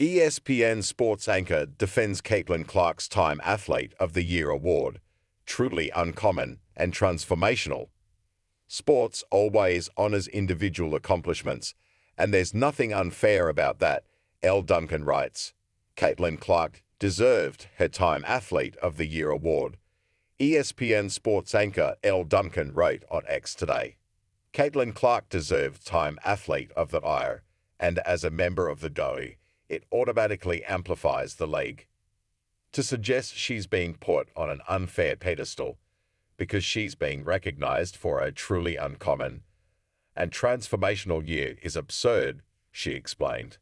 ESPN sports anchor defends Caitlin Clark's Time Athlete of the Year award. Truly uncommon and transformational. Sports always honors individual accomplishments, and there's nothing unfair about that, Duncan writes. Caitlin Clark deserved her Time Athlete of the Year award. ESPN sports anchor Duncan wrote on X today. Caitlin Clark deserved Time Athlete of the Year, and as a member of the DOE, it automatically amplifies the league. To suggest she's being put on an unfair pedestal because she's being recognized for a truly uncommon and transformational year is absurd, she explained.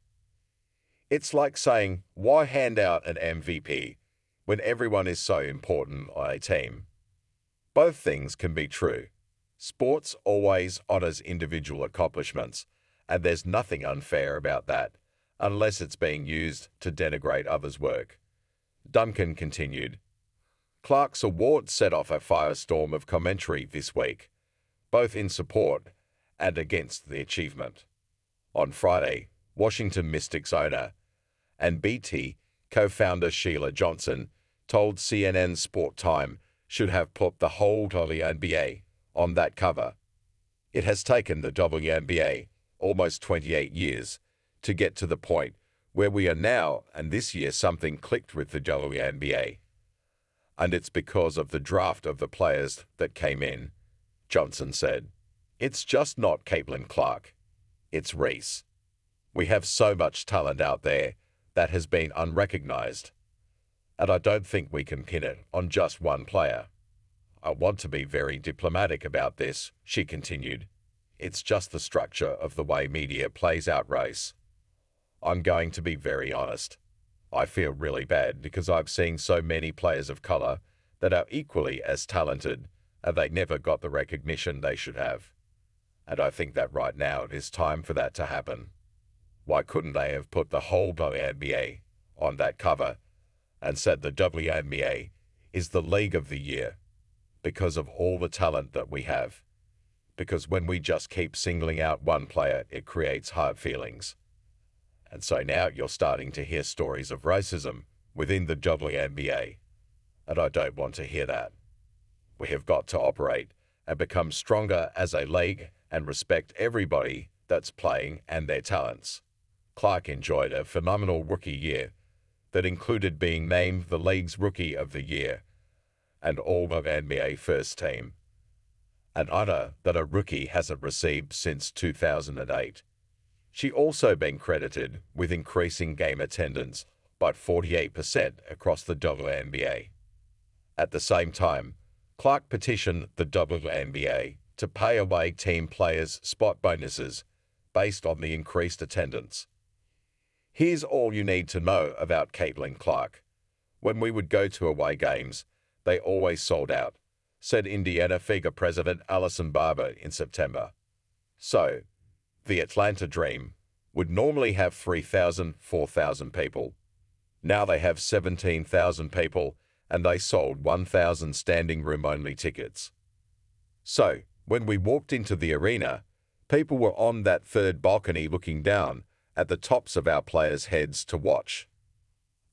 It's like saying, why hand out an MVP when everyone is so important on a team? Both things can be true. Sports always honors individual accomplishments, and there's nothing unfair about that, unless it's being used to denigrate others' work. Duncan continued. Clark's award set off a firestorm of commentary this week, both in support and against the achievement. On Friday, Washington Mystics owner and BT co-founder Sheila Johnson told CNN Sport Time should have put the whole WNBA on that cover. It has taken the WNBA almost 28 years to get to the point where we are now, and this year something clicked with the WNBA. And it's because of the draft of the players that came in, Johnson said. It's just not Caitlin Clark. It's Reese. We have so much talent out there that has been unrecognized. And I don't think we can pin it on just one player. I want to be very diplomatic about this, she continued. It's just the structure of the way media plays out race. I'm going to be very honest. I feel really bad because I've seen so many players of color that are equally as talented and they never got the recognition they should have. And I think that right now it is time for that to happen. Why couldn't they have put the whole WNBA on that cover and said the WNBA is the league of the year because of all the talent that we have? Because when we just keep singling out one player, it creates hard feelings. And so now you're starting to hear stories of racism within the WNBA. And I don't want to hear that. We have got to operate and become stronger as a league and respect everybody that's playing and their talents. Clark enjoyed a phenomenal rookie year that included being named the league's Rookie of the Year and all of NBA first team, an honor that a rookie hasn't received since 2008. She also been credited with increasing game attendance by 48% across the WNBA. At the same time, Clark petitioned the WNBA to pay away team players' spot bonuses based on the increased attendance. Here's all you need to know about Caitlin Clark. When we would go to away games, they always sold out, said Indiana Figure President Allison Barber in September. So, the Atlanta Dream would normally have 3,000, 4,000 people. Now they have 17,000 people, and they sold 1,000 standing room-only tickets. So, when we walked into the arena, people were on that third balcony looking down at the tops of our players' heads to watch.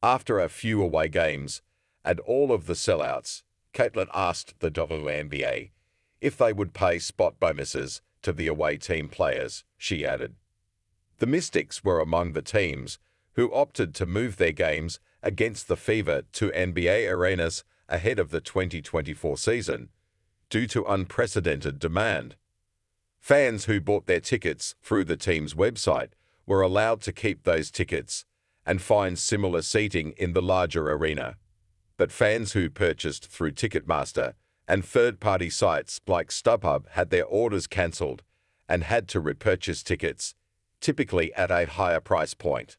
After a few away games and all of the sellouts, Caitlin asked the WNBA if they would pay spot bonuses to the away team players, she added. The Mystics were among the teams who opted to move their games against the Fever to NBA arenas ahead of the 2024 season due to unprecedented demand. Fans who bought their tickets through the team's website were allowed to keep those tickets and find similar seating in the larger arena. But fans who purchased through Ticketmaster and third-party sites like StubHub had their orders cancelled and had to repurchase tickets, typically at a higher price point.